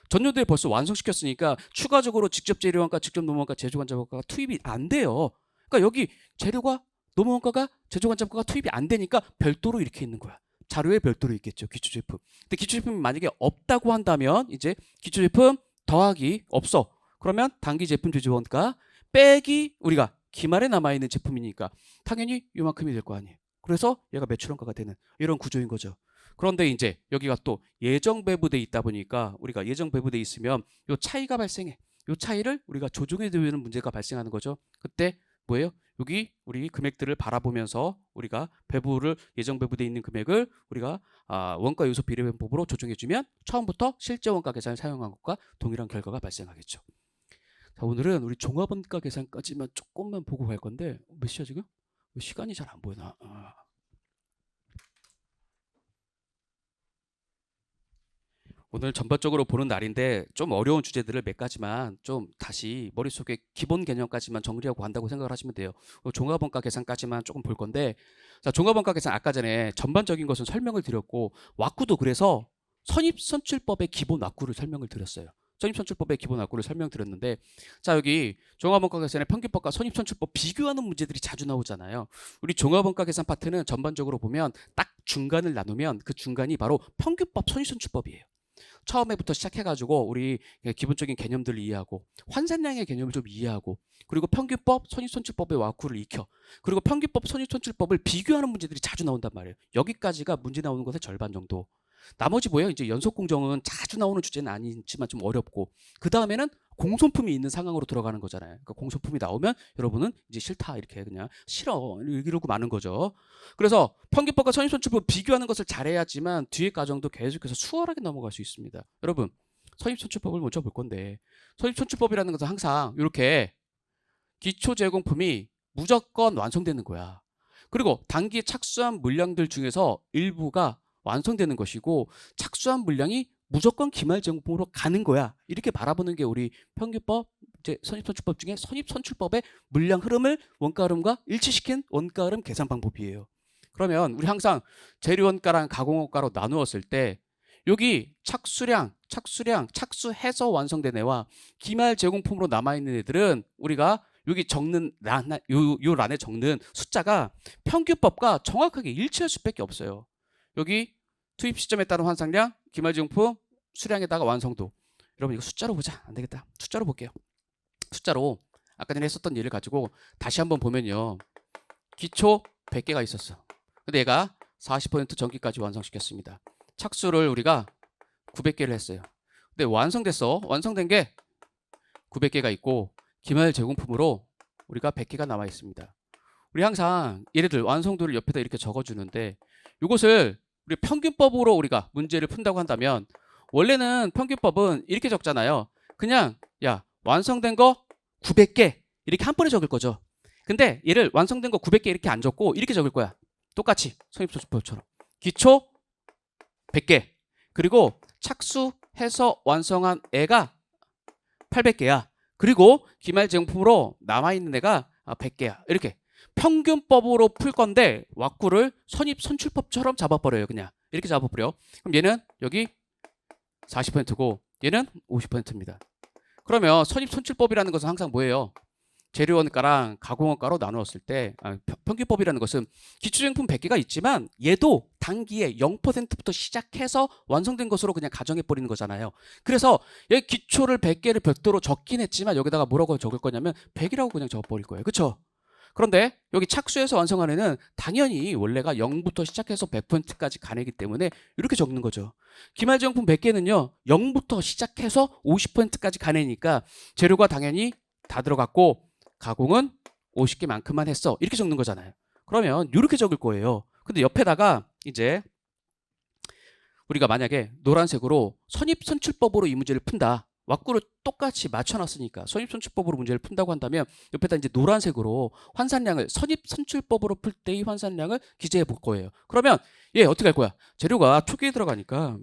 전년도에 벌써 완성시켰으니까 추가적으로 직접 재료원가, 직접 노무원가, 제조관자원가가 투입이 안 돼요. 그러니까 여기 재료가 노무원가가 제조관자원가가 투입이 안 되니까 별도로 이렇게 있는 거야. 자료에 별도로 있겠죠. 기초제품. 근데 기초제품이 만약에 없다고 한다면 이제 기초제품 더하기 없어. 그러면 단기 제품 제조원가 빼기 우리가 기말에 남아있는 제품이니까 당연히 이만큼이 될 거 아니에요. 그래서 얘가 매출원가가 되는 이런 구조인 거죠. 그런데 이제 여기가 또 예정 배부돼 있다 보니까 우리가 예정 배부돼 있으면 요 차이가 발생해. 요 차이를 우리가 조정해 주는 문제가 발생하는 거죠. 그때 뭐예요? 여기 우리 금액들을 바라보면서 우리가 배부를 예정 배부돼 있는 금액을 우리가 원가 요소 비례변법으로 조정해 주면 처음부터 실제 원가 계산을 사용한 것과 동일한 결과가 발생하겠죠. 자, 오늘은 우리 종합원가 계산까지만 조금만 보고 갈 건데 몇 시야 지금? 시간이 잘 안 보이나? 오늘 전반적으로 보는 날인데 좀 어려운 주제들을 몇 가지만 좀 다시 머릿속에 기본 개념까지만 정리하고 간다고 생각을 하시면 돼요. 종합원가 계산까지만 조금 볼 건데, 자, 종합원가 계산 아까 전에 전반적인 것은 설명을 드렸고 왁구도 그래서 선입선출법의 기본 왁구를 설명을 드렸어요. 선입선출법의 기본 왁구를 설명드렸는데, 자, 여기 종합원가 계산의 평균법과 선입선출법 비교하는 문제들이 자주 나오잖아요. 우리 종합원가 계산 파트는 전반적으로 보면 딱 중간을 나누면 그 중간이 바로 평균법 선입선출법이에요. 처음에부터 시작해가지고 우리 기본적인 개념들을 이해하고 환산량의 개념을 좀 이해하고 그리고 평균법, 선입선출법의 왁구를 익혀 그리고 평균법, 선입선출법을 비교하는 문제들이 자주 나온단 말이에요. 여기까지가 문제 나오는 것의 절반 정도. 나머지 뭐예요? 이제 연속공정은 자주 나오는 주제는 아니지만 좀 어렵고 그 다음에는 공손품이 있는 상황으로 들어가는 거잖아요. 그러니까 공손품이 나오면 여러분은 이제 싫다 이렇게 그냥 싫어 이러고 마는 거죠. 그래서 평균법과 선입선출법 비교하는 것을 잘해야지만 뒤에 과정도 계속해서 수월하게 넘어갈 수 있습니다. 여러분 선입선출법을 먼저 볼 건데 선입선출법이라는 것은 항상 이렇게 기초 제공품이 무조건 완성되는 거야. 그리고 단기에 착수한 물량들 중에서 일부가 완성되는 것이고 착수한 물량이 무조건 기말 제공품으로 가는 거야. 이렇게 바라보는 게 우리 평균법, 이제 선입선출법 중에 선입선출법의 물량 흐름을 원가 흐름과 일치시킨 원가 흐름 계산 방법이에요. 그러면 우리 항상 재료원가랑 가공원가로 나누었을 때 여기 착수량, 착수해서 완성된 애와 기말 제공품으로 남아있는 애들은 우리가 여기 적는 요 란에 적는 숫자가 평균법과 정확하게 일치할 수밖에 없어요. 여기 투입 시점에 따른 환상량, 기말제공품, 수량에다가 완성도. 여러분 이거 숫자로 보자. 안 되겠다. 숫자로 볼게요. 숫자로 아까 전에 했었던 예를 가지고 다시 한번 보면요. 기초 100개가 있었어. 근데 얘가 40% 전기까지 완성시켰습니다. 착수를 우리가 900개를 했어요. 근데 완성됐어. 완성된 게 900개가 있고 기말 제공품으로 우리가 100개가 남아 있습니다. 우리 항상 얘네들 완성도를 옆에다 이렇게 적어주는데 이것을 우리 평균법으로 우리가 문제를 푼다고 한다면 원래는 평균법은 이렇게 적잖아요. 그냥 야 완성된 거 900개 이렇게 한 번에 적을 거죠. 근데 얘를 완성된 거 900개 이렇게 안 적고 이렇게 적을 거야. 똑같이 선입선출법처럼 기초 100개 그리고 착수해서 완성한 애가 800개야. 그리고 기말 제공품으로 남아있는 애가 100개야. 이렇게 평균법으로 풀 건데 왁구를 선입선출법처럼 잡아버려요. 그냥 이렇게 잡아버려. 그럼 얘는 여기 40%고 얘는 50%입니다. 그러면 선입선출법이라는 것은 항상 뭐예요? 재료원가랑 가공원가로 나누었을 때 평균법이라는 것은 기초제품품 100개가 있지만 얘도 단기에 0%부터 시작해서 완성된 것으로 그냥 가정해버리는 거잖아요. 그래서 여기 기초를 100개를 별도로 적긴 했지만 여기다가 뭐라고 적을 거냐면 100이라고 그냥 적어버릴 거예요. 그렇죠? 그런데 여기 착수해서 완성하는 당연히 원래가 0부터 시작해서 100%까지 가내기 때문에 이렇게 적는 거죠. 기말제용품 100개는요. 0부터 시작해서 50%까지 가내니까 재료가 당연히 다 들어갔고 가공은 50개만큼만 했어. 이렇게 적는 거잖아요. 그러면 이렇게 적을 거예요. 근데 옆에다가 이제 우리가 만약에 노란색으로 선입선출법으로 이 문제를 푼다. 왁구를 똑같이 맞춰놨으니까 선입선출법으로 문제를 푼다고 한다면 옆에다 이제 노란색으로 환산량을 선입선출법으로 풀 때의 환산량을 기재해 볼 거예요. 그러면 얘 어떻게 할 거야? 재료가 초기에 들어가니까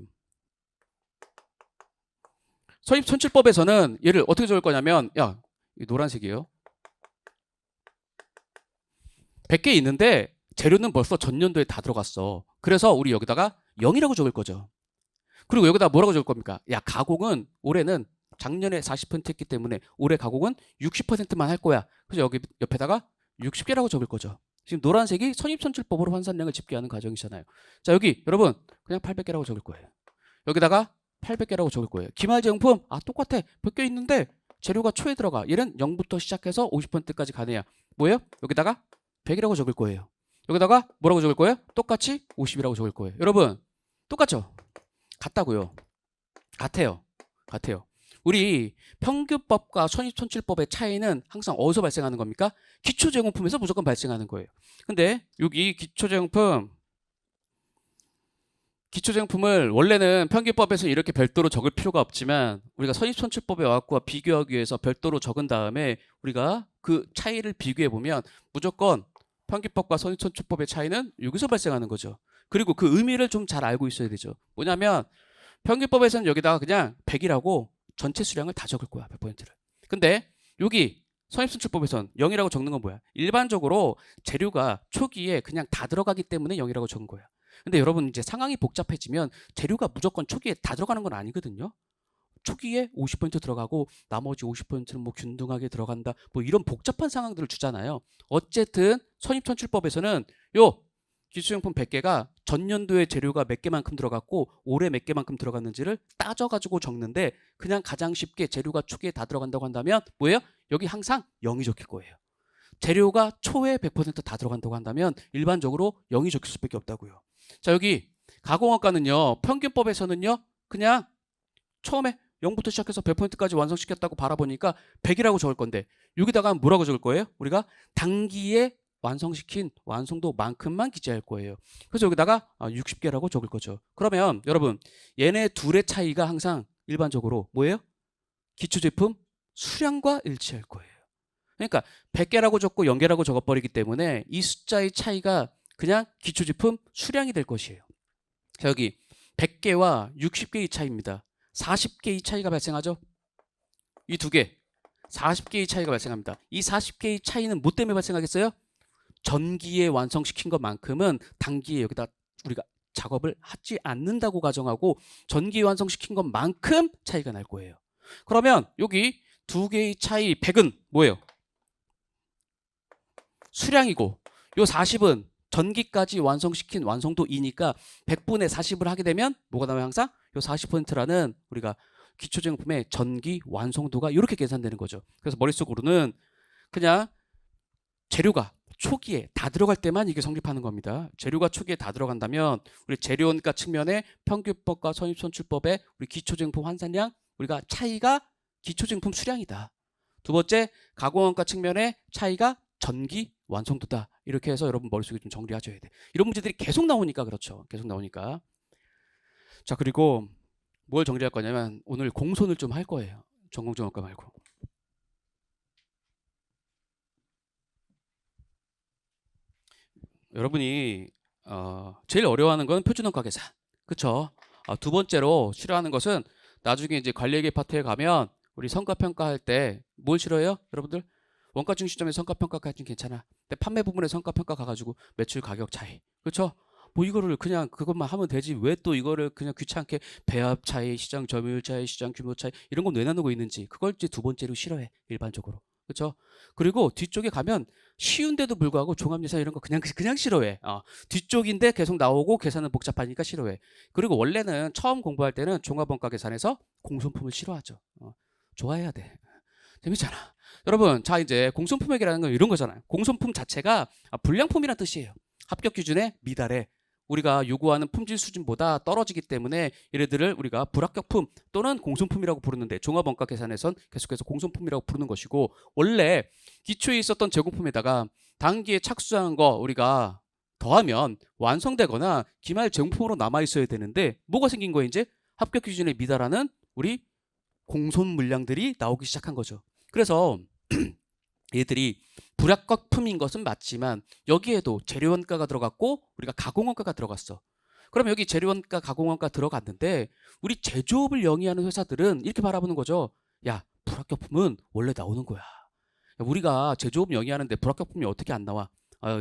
선입선출법에서는 얘를 어떻게 적을 거냐면 야, 이 노란색이에요. 100개 있는데 재료는 벌써 전년도에 다 들어갔어. 그래서 우리 여기다가 0이라고 적을 거죠. 그리고 여기다 뭐라고 적을 겁니까? 야, 가공은 올해는 작년에 40% 했기 때문에 올해 가공은 60%만 할 거야. 그래서 여기 옆에다가 60개라고 적을 거죠. 지금 노란색이 선입선출법으로 환산량을 집계하는 과정이잖아요. 자, 여기 여러분 그냥 800개라고 적을 거예요. 여기다가 800개라고 적을 거예요. 기말제용품 똑같아. 100개 있는데 재료가 초에 들어가. 얘는 0부터 시작해서 50%까지 가네요. 뭐예요? 여기다가 100이라고 적을 거예요. 여기다가 뭐라고 적을 거예요? 똑같이 50이라고 적을 거예요. 여러분 똑같죠? 같다고요. 같아요. 우리 평균법과 선입선출법의 차이는 항상 어디서 발생하는 겁니까? 기초제공품에서 무조건 발생하는 거예요. 근데 여기 기초제공품을 원래는 평균법에서 이렇게 별도로 적을 필요가 없지만 우리가 선입선출법의 와갖고 비교하기 위해서 별도로 적은 다음에 우리가 그 차이를 비교해 보면 무조건 평균법과 선입선출법의 차이는 여기서 발생하는 거죠. 그리고 그 의미를 좀 잘 알고 있어야 되죠. 뭐냐면 평균법에서는 여기다가 그냥 100이라고 전체 수량을 다 적을 거야. 100%를. 근데 여기 선입선출법에서는 0이라고 적는 건 뭐야? 일반적으로 재료가 초기에 그냥 다 들어가기 때문에 0이라고 적은 거야. 근데 여러분 이제 상황이 복잡해지면 재료가 무조건 초기에 다 들어가는 건 아니거든요. 초기에 50% 들어가고 나머지 50%는 뭐 균등하게 들어간다. 뭐 이런 복잡한 상황들을 주잖아요. 어쨌든 선입선출법에서는 요 기초용품 100개가 전년도에 재료가 몇 개만큼 들어갔고 올해 몇 개만큼 들어갔는지를 따져가지고 적는데 그냥 가장 쉽게 재료가 초기에 다 들어간다고 한다면 뭐예요? 여기 항상 0이 적힐 거예요. 재료가 초에 100%다 들어간다고 한다면 일반적으로 0이 적힐 수밖에 없다고요. 자, 여기 가공학과는요. 평균법에서는요. 그냥 처음에 0부터 시작해서 100%까지 완성시켰다고 바라보니까 100이라고 적을 건데 여기다가 뭐라고 적을 거예요? 우리가 단기에 완성시킨 완성도만큼만 기재할 거예요. 그래서 여기다가 60개라고 적을 거죠. 그러면 여러분 얘네 둘의 차이가 항상 일반적으로 뭐예요? 기초제품 수량과 일치할 거예요. 그러니까 100개라고 적고 0개라고 적어버리기 때문에 이 숫자의 차이가 그냥 기초제품 수량이 될 것이에요. 자, 여기 100개와 60개의 차이입니다. 40개의 차이가 발생하죠. 이 두 개 40개의 차이가 발생합니다. 이 40개의 차이는 뭐 때문에 발생하겠어요? 전기에 완성시킨 것만큼은 단기에 여기다 우리가 작업을 하지 않는다고 가정하고 전기에 완성시킨 것만큼 차이가 날 거예요. 그러면 여기 두 개의 차이 100은 뭐예요? 수량이고 요 40은 전기까지 완성시킨 완성도이니까 100분의 40을 하게 되면 뭐가 나와요? 항상 요 40%라는 우리가 기초제공품의 전기 완성도가 이렇게 계산되는 거죠. 그래서 머릿속으로는 그냥 재료가 초기에 다 들어갈 때만 이게 성립하는 겁니다. 재료가 초기에 다 들어간다면 우리 재료원가 측면의 평균법과 선입선출법의 우리 기초제공품 환산량 우리가 차이가 기초제공품 수량이다. 두 번째 가공원가 측면의 차이가 전기 완성도다. 이렇게 해서 여러분 머릿속에 좀 정리하셔야 돼. 이런 문제들이 계속 나오니까 그렇죠. 계속 나오니까. 자, 그리고 뭘 정리할 거냐면 오늘 공손을 좀 할 거예요. 전공정원과 말고. 여러분이 제일 어려워하는 건 표준원가 계산. 그쵸? 두 번째로 싫어하는 것은 나중에 이제 관리회계 파트에 가면 우리 성과평가할 때 뭘 싫어해요? 여러분들? 원가중 시점에 성과평가까지는 괜찮아. 근데 판매 부분에 성과평가 가가지고 매출 가격 차이. 그렇죠? 뭐 이거를 그냥 그것만 하면 되지 왜 또 이거를 그냥 귀찮게 배합 차이, 시장 점유율 차이, 시장 규모 차이 이런 거 왜 나누고 있는지 그걸 이제 두 번째로 싫어해. 일반적으로. 그렇죠? 그리고 뒤쪽에 가면 쉬운데도 불구하고 종합예산 이런 거 그냥 싫어해. 뒤쪽인데 계속 나오고 계산은 복잡하니까 싫어해. 그리고 원래는 처음 공부할 때는 종합원가 계산에서 공손품을 싫어하죠. 좋아해야 돼. 재밌잖아. 여러분, 자 이제 공손품액이라는 건 이런 거잖아요. 공손품 자체가 불량품이라는 뜻이에요. 합격 기준에 미달해 우리가 요구하는 품질 수준보다 떨어지기 때문에 얘네들을 우리가 불합격품 또는 공손품이라고 부르는데 종합원가 계산에선 계속해서 공손품이라고 부르는 것이고, 원래 기초에 있었던 제공품에다가 단기에 착수한 거 우리가 더하면 완성되거나 기말 제공품으로 남아 있어야 되는데 뭐가 생긴 거예요? 이제 합격 기준에 미달하는 우리 공손 물량들이 나오기 시작한 거죠. 그래서 얘들이 불합격품인 것은 맞지만 여기에도 재료원가가 들어갔고 우리가 가공원가가 들어갔어. 그럼 여기 재료원가, 가공원가 들어갔는데 우리 제조업을 영위하는 회사들은 이렇게 바라보는 거죠. 야, 불합격품은 원래 나오는 거야. 야, 우리가 제조업 영위하는데 불합격품이 어떻게 안 나와?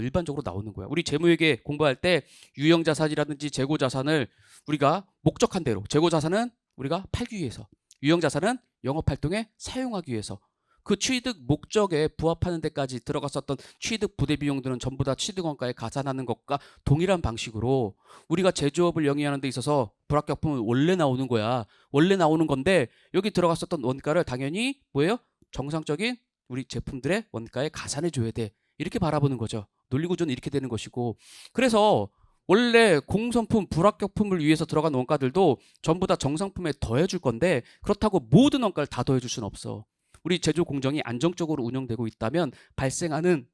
일반적으로 나오는 거야. 우리 재무회계 공부할 때 유형자산이라든지 재고자산을 우리가 목적한 대로, 재고자산은 우리가 팔기 위해서, 유형자산은 영업활동에 사용하기 위해서 그 취득 목적에 부합하는 데까지 들어갔었던 취득 부대 비용들은 전부 다 취득원가에 가산하는 것과 동일한 방식으로 우리가 제조업을 영위하는 데 있어서 불합격품은 원래 나오는 거야. 원래 나오는 건데 여기 들어갔었던 원가를 당연히 뭐예요? 정상적인 우리 제품들의 원가에 가산해 줘야 돼. 이렇게 바라보는 거죠. 논리구조는 이렇게 되는 것이고, 그래서 원래 공선품, 불합격품을 위해서 들어간 원가들도 전부 다 정상품에 더해줄 건데 그렇다고 모든 원가를 다 더해줄 수는 없어. 우리 제조 공정이 안정적으로 운영되고 있다면 발생하는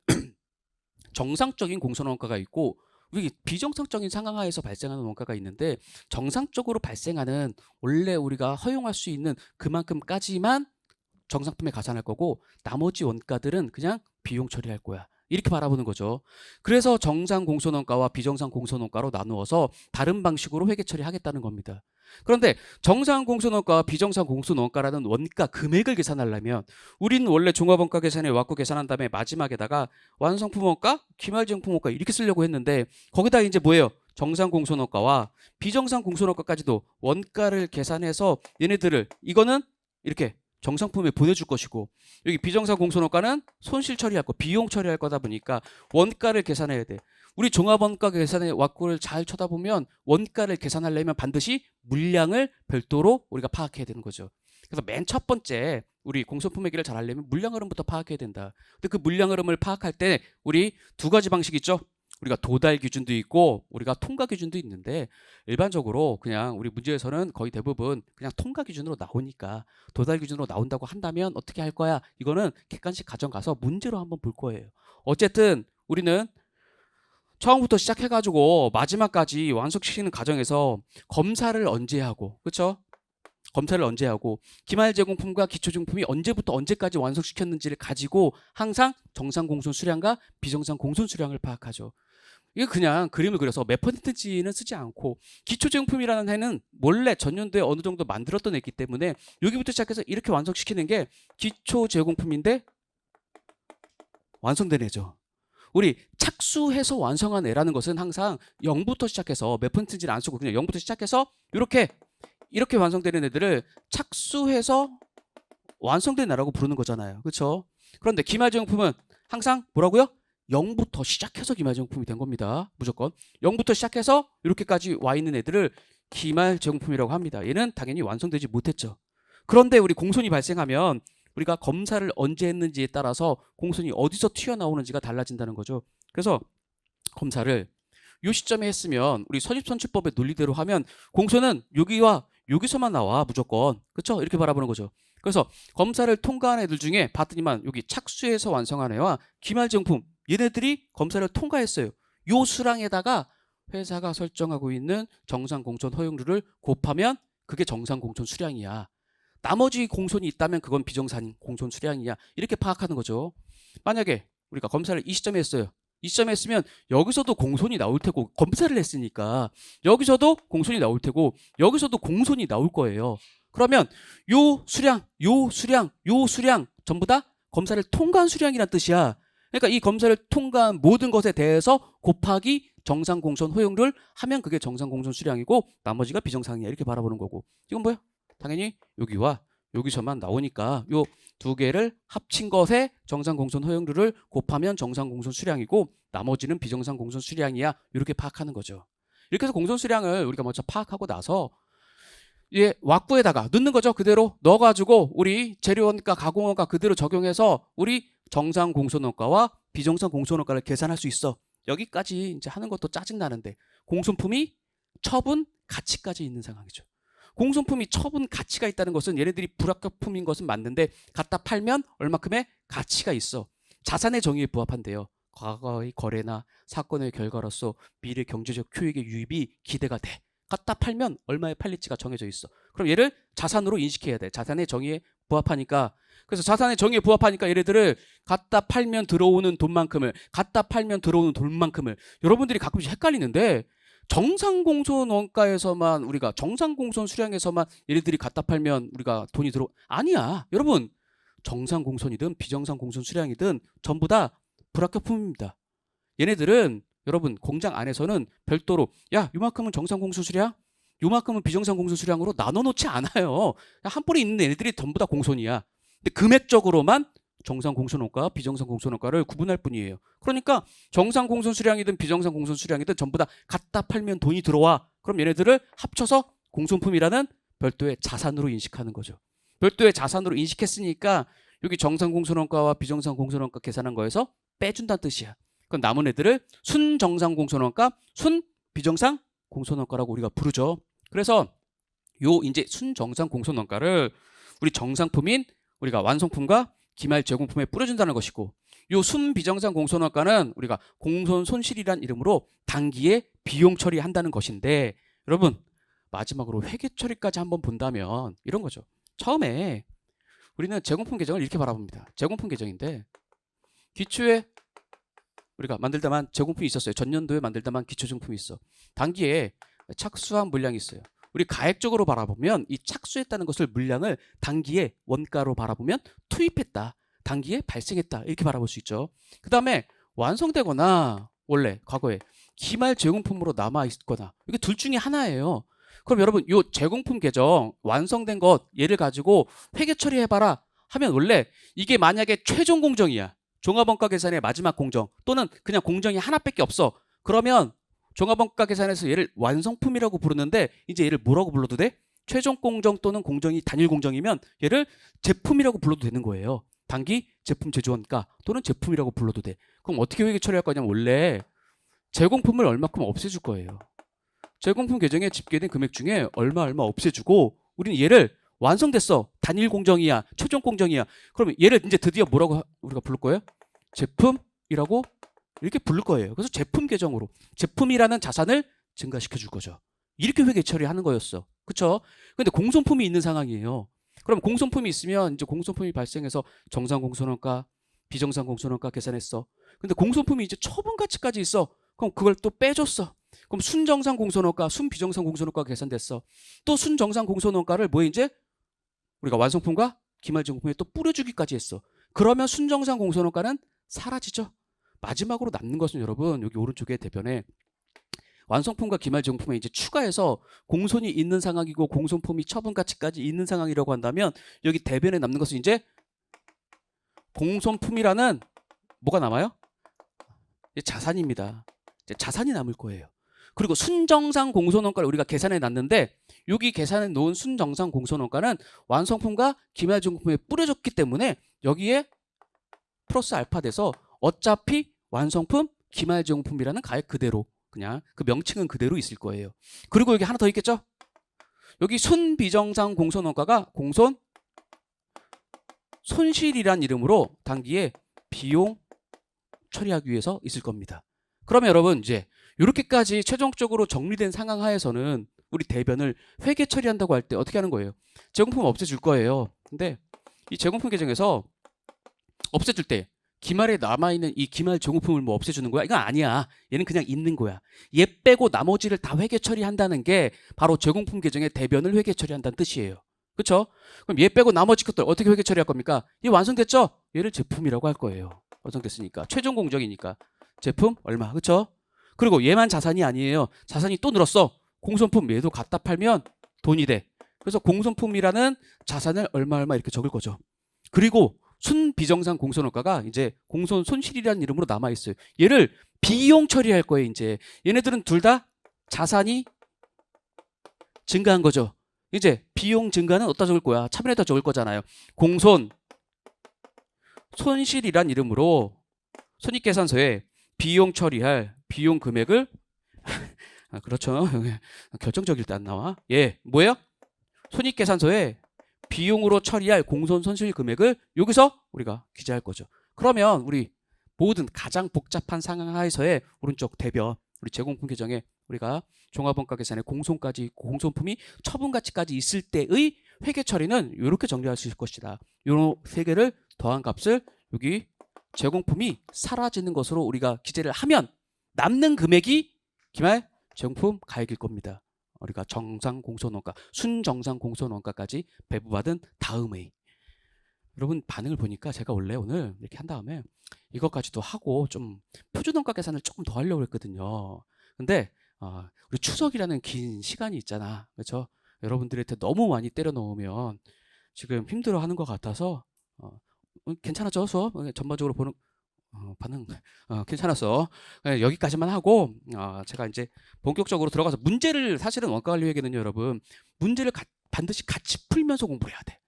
정상적인 공선 원가가 있고 우리 비정상적인 상황 하에서 발생하는 원가가 있는데, 정상적으로 발생하는 원래 우리가 허용할 수 있는 그만큼까지만 정상품에 가산할 거고 나머지 원가들은 그냥 비용 처리할 거야. 이렇게 바라보는 거죠. 그래서 정상 공손원가와 비정상 공손원가로 나누어서 다른 방식으로 회계 처리하겠다는 겁니다. 그런데 정상 공손원가와 비정상 공손원가라는 원가 금액을 계산하려면 우리는 원래 종합원가 계산에 왔고 계산한 다음에 마지막에다가 완성품 원가, 기말제품 원가 이렇게 쓰려고 했는데 거기다 이제 뭐예요? 정상 공손원가와 비정상 공손원가까지도 원가를 계산해서 얘네들을 이거는 이렇게 정상품에 보내줄 것이고 여기 비정상 공손원가는 손실 처리할 거, 비용 처리할 거다 보니까 원가를 계산해야 돼. 우리 종합원가 계산의 왁구를 잘 쳐다보면 원가를 계산하려면 반드시 물량을 별도로 우리가 파악해야 되는 거죠. 그래서 맨 첫 번째 우리 공손품 회계를 잘 하려면 물량 흐름부터 파악해야 된다. 근데 그 물량 흐름을 파악할 때 우리 두 가지 방식 있죠. 우리가 도달 기준도 있고 우리가 통과 기준도 있는데 일반적으로 그냥 우리 문제에서는 거의 대부분 그냥 통과 기준으로 나오니까 도달 기준으로 나온다고 한다면 어떻게 할 거야? 이거는 객관식 가정가서 문제로 한번 볼 거예요. 어쨌든 우리는 처음부터 시작해가지고 마지막까지 완성시키는 과정에서 검사를 언제 하고, 그렇죠? 검사를 언제 하고 기말 제공품과 기초 제공품이 언제부터 언제까지 완성시켰는지를 가지고 항상 정상 공손 수량과 비정상 공손 수량을 파악하죠. 이거 그냥 그림을 그려서 몇 퍼센트지는 쓰지 않고 기초 제공품이라는 해는 원래 전년도에 어느 정도 만들었던 애기 때문에 여기부터 시작해서 이렇게 완성시키는 게 기초 제공품인데 완성된 애죠. 우리 착수해서 완성한 애라는 것은 항상 0부터 시작해서 몇 퍼센트지를 안 쓰고 그냥 0부터 시작해서 이렇게 완성되는 애들을 착수해서 완성된 애라고 부르는 거잖아요. 그렇죠? 그런데 기말제공품은 항상 뭐라고요? 0부터 시작해서 기말제공품이 된 겁니다. 무조건 0부터 시작해서 이렇게까지 와 있는 애들을 기말제공품이라고 합니다. 얘는 당연히 완성되지 못했죠. 그런데 우리 공손이 발생하면 우리가 검사를 언제 했는지에 따라서 공손이 어디서 튀어나오는지가 달라진다는 거죠. 그래서 검사를 이 시점에 했으면 우리 선입선출법의 논리대로 하면 공손은 여기와 여기서만 나와 무조건. 그렇죠? 이렇게 바라보는 거죠. 그래서 검사를 통과한 애들 중에 봤더니만 여기 착수해서 완성한 애와 기말제공품 얘네들이 검사를 통과했어요. 요 수량에다가 회사가 설정하고 있는 정상공손 허용률을 곱하면 그게 정상공손 수량이야. 나머지 공손이 있다면 그건 비정상 공손 수량이야. 이렇게 파악하는 거죠. 만약에 우리가 검사를 이 시점에 했어요. 이 시점에 했으면 여기서도 공손이 나올 테고 검사를 했으니까 여기서도 공손이 나올 테고 여기서도 공손이 나올 거예요. 그러면 요 수량, 요 수량, 요 수량 전부 다 검사를 통과한 수량이란 뜻이야. 그러니까 이 검사를 통과한 모든 것에 대해서 곱하기 정상 공손 허용률 하면 그게 정상 공손 수량이고 나머지가 비정상이야. 이렇게 바라보는 거고. 이건 뭐야? 당연히 여기와 여기서만 나오니까 요 두 개를 합친 것에 정상 공손 허용률을 곱하면 정상 공손 수량이고 나머지는 비정상 공손 수량이야. 이렇게 파악하는 거죠. 이렇게 해서 공손 수량을 우리가 먼저 파악하고 나서 얘 왁구에다가 넣는 거죠. 그대로 넣어가지고 우리 재료원가, 가공원가 그대로 적용해서 우리 정상 공소원가와 비정상 공소원가를 계산할 수 있어. 여기까지 이제 하는 것도 짜증나는데 공손품이 처분 가치까지 있는 상황이죠. 공손품이 처분 가치가 있다는 것은 얘네들이 불합격품인 것은 맞는데 갖다 팔면 얼마큼의 가치가 있어. 자산의 정의에 부합한대요. 과거의 거래나 사건의 결과로서 미래 경제적 효익의 유입이 기대가 돼. 갖다 팔면 얼마에 팔릴지가 정해져 있어. 그럼 얘를 자산으로 인식해야 돼. 자산의 정의에 부합하니까. 그래서 자산의 정의에 부합하니까 얘네들을 갖다 팔면 들어오는 돈만큼을, 갖다 팔면 들어오는 돈만큼을, 여러분들이 가끔씩 헷갈리는데 정상공손 원가에서만, 우리가 정상공손 수량에서만 얘네들이 갖다 팔면 우리가 돈이 들어, 아니야. 여러분, 정상공손이든 비정상공손 수량이든 전부 다 불합격품입니다. 얘네들은 여러분 공장 안에서는 별도로 야 요만큼은 정상공손 수량, 요만큼은 비정상공손 수량으로 나눠놓지 않아요. 한 뿌리 있는 얘네들이 전부 다 공손이야. 근데 금액적으로만 정상공손원가, 비정상공손원가를 구분할 뿐이에요. 그러니까 정상공손 수량이든 비정상공손 수량이든 전부 다 갖다 팔면 돈이 들어와. 그럼 얘네들을 합쳐서 공손품이라는 별도의 자산으로 인식하는 거죠. 별도의 자산으로 인식했으니까 여기 정상공손원가와 비정상공손원가 계산한 거에서 빼준다는 뜻이야. 그럼 남은 애들을 순정상공손원가, 순비정상공손원가라고 우리가 부르죠. 그래서 요 이제 순정상공손원가를 우리 정상품인 우리가 완성품과 기말 제공품에 뿌려준다는 것이고, 요 순비정상공손원가는 우리가 공손손실이란 이름으로 단기에 비용 처리한다는 것인데, 여러분 마지막으로 회계 처리까지 한번 본다면 이런 거죠. 처음에 우리는 제공품 계정을 이렇게 바라봅니다. 제공품 계정인데 기초에 우리가 만들다만 제공품이 있었어요. 전년도에 만들다만 기초제공품이 있어. 단기에 착수한 물량이 있어요. 우리 가액적으로 바라보면 이 착수했다는 것을 물량을 단기에 원가로 바라보면 투입했다, 단기에 발생했다, 이렇게 바라볼 수 있죠. 그 다음에 완성되거나 원래 과거에 기말 제공품으로 남아있거나, 이게 둘 중에 하나예요. 그럼 여러분 이 제공품 계정 완성된 것 얘를 가지고 회계 처리해봐라 하면, 원래 이게 만약에 최종 공정이야, 종합원가 계산의 마지막 공정, 또는 그냥 공정이 하나밖에 없어, 그러면 종합원가 계산에서 얘를 완성품이라고 부르는데 이제 얘를 뭐라고 불러도 돼? 최종 공정 또는 공정이 단일 공정이면 얘를 제품이라고 불러도 되는 거예요. 단기 제품 제조원가 또는 제품이라고 불러도 돼. 그럼 어떻게 회계 처리할 거냐면 원래 제공품을 얼마큼 없애줄 거예요. 제공품 계정에 집계된 금액 중에 얼마 없애주고, 우리는 얘를 완성됐어, 단일 공정이야, 최종 공정이야, 그러면 얘를 이제 드디어 뭐라고 우리가 부를 거예요? 제품이라고 이렇게 부를 거예요. 그래서 제품 계정으로 제품이라는 자산을 증가시켜 줄 거죠. 이렇게 회계 처리하는 거였어. 그렇죠? 근데 공손품이 있는 상황이에요. 그럼 공손품이 있으면 이제 공손품이 발생해서 정상 공손원가, 비정상 공손원가 계산했어. 근데 공손품이 이제 처분 가치까지 있어. 그럼 그걸 또 빼줬어. 그럼 순정상 공손원가, 순비정상 공손원가 계산됐어. 또 순정상 공손원가를 뭐 이제 우리가 완성품과 기말제공품에 또 뿌려주기까지 했어. 그러면 순정상 공손원가는 사라지죠. 마지막으로 남는 것은 여러분 여기 오른쪽에 대변에 완성품과 기말제공품에 이제 추가해서 공손이 있는 상황이고 공손품이 처분 가치까지 있는 상황이라고 한다면, 여기 대변에 남는 것은 이제 공손품이라는 뭐가 남아요? 자산입니다. 이제 자산이 남을 거예요. 그리고 순정상 공손원가를 우리가 계산해 놨는데, 여기 계산해 놓은 순정상 공손원가는 완성품과 기말제공품에 뿌려졌기 때문에 여기에 플러스 알파 돼서 어차피 완성품, 기말제공품이라는 가액 그대로, 그냥 그 명칭은 그대로 있을 거예요. 그리고 여기 하나 더 있겠죠? 여기 순비정상 공손원가가 공손 손실이란 이름으로 단기에 비용 처리하기 위해서 있을 겁니다. 그러면 여러분 이제 이렇게까지 최종적으로 정리된 상황 하에서는 우리 대변을 회계 처리한다고 할 때 어떻게 하는 거예요? 제공품 없애줄 거예요. 근데 이 제공품 계정에서 없애줄 때 기말에 남아있는 이 기말 제공품을 뭐 없애주는 거야? 이건 아니야. 얘는 그냥 있는 거야. 얘 빼고 나머지를 다 회계 처리한다는 게 바로 제공품 계정의 대변을 회계 처리한다는 뜻이에요. 그렇죠? 그럼 얘 빼고 나머지 것들 어떻게 회계 처리할 겁니까? 얘 완성됐죠? 얘를 제품이라고 할 거예요. 완성됐으니까. 최종 공정이니까. 제품 얼마. 그렇죠? 그리고 얘만 자산이 아니에요. 자산이 또 늘었어. 공손품 얘도 갖다 팔면 돈이 돼. 그래서 공손품이라는 자산을 얼마 이렇게 적을 거죠. 그리고 순비정상 공손원가가 이제 공손 손실이라는 이름으로 남아 있어요. 얘를 비용 처리할 거예요. 이제 얘네들은 둘 다 자산이 증가한 거죠. 이제 비용 증가는 어디다 적을 거야? 차변에다 적을 거잖아요. 공손 손실이란 이름으로 손익계산서에 비용 처리할 비용 금액을 그렇죠. 결정적일 때 안 나와. 예, 뭐예요? 손익계산서에 비용으로 처리할 공손 손실 금액을 여기서 우리가 기재할 거죠. 그러면 우리 모든 가장 복잡한 상황 하에서의 오른쪽 대변 우리 제공품 계정에 우리가 종합원가 계산에 공손까지 있고 공손품이 처분가치까지 있을 때의 회계 처리는 이렇게 정리할 수 있을 것이다. 요 세 개를 더한 값을 여기 제공품이 사라지는 것으로 우리가 기재를 하면 남는 금액이 기말 제공품 가액일 겁니다. 우리가 정상 공손원가, 순정상 공손원가까지 배부받은 다음에 여러분 반응을 보니까 제가 원래 오늘 이렇게 한 다음에 이것까지도 하고 좀 표준원가 계산을 조금 더 하려고 했거든요. 근데 우리 추석이라는 긴 시간이 있잖아. 그렇죠? 여러분들한테 너무 많이 때려 넣으면 지금 힘들어하는 것 같아서 괜찮았죠? 수업 전반적으로 보는 반응 괜찮았어. 여기까지만 하고 제가 이제 본격적으로 들어가서 문제를 사실은 원가관리회계는요, 여러분 문제를 반드시 같이 풀면서 공부를 해야 돼.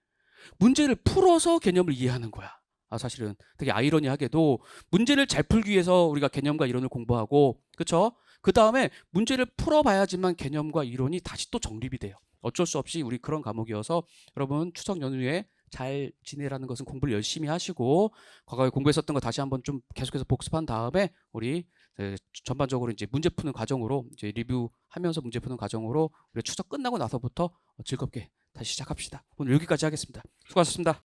문제를 풀어서 개념을 이해하는 거야. 사실은 되게 아이러니하게도 문제를 잘 풀기 위해서 우리가 개념과 이론을 공부하고 그렇죠? 그 다음에 문제를 풀어봐야지만 개념과 이론이 다시 또 정립이 돼요. 어쩔 수 없이 우리 그런 과목이어서 여러분 추석 연휴에 잘 지내라는 것은 공부를 열심히 하시고 과거에 공부했었던 거 다시 한번 좀 계속해서 복습한 다음에 우리 전반적으로 이제 문제 푸는 과정으로 이제 리뷰하면서 문제 푸는 과정으로 우리 추석 끝나고 나서부터 즐겁게 다시 시작합시다. 오늘 여기까지 하겠습니다. 수고하셨습니다.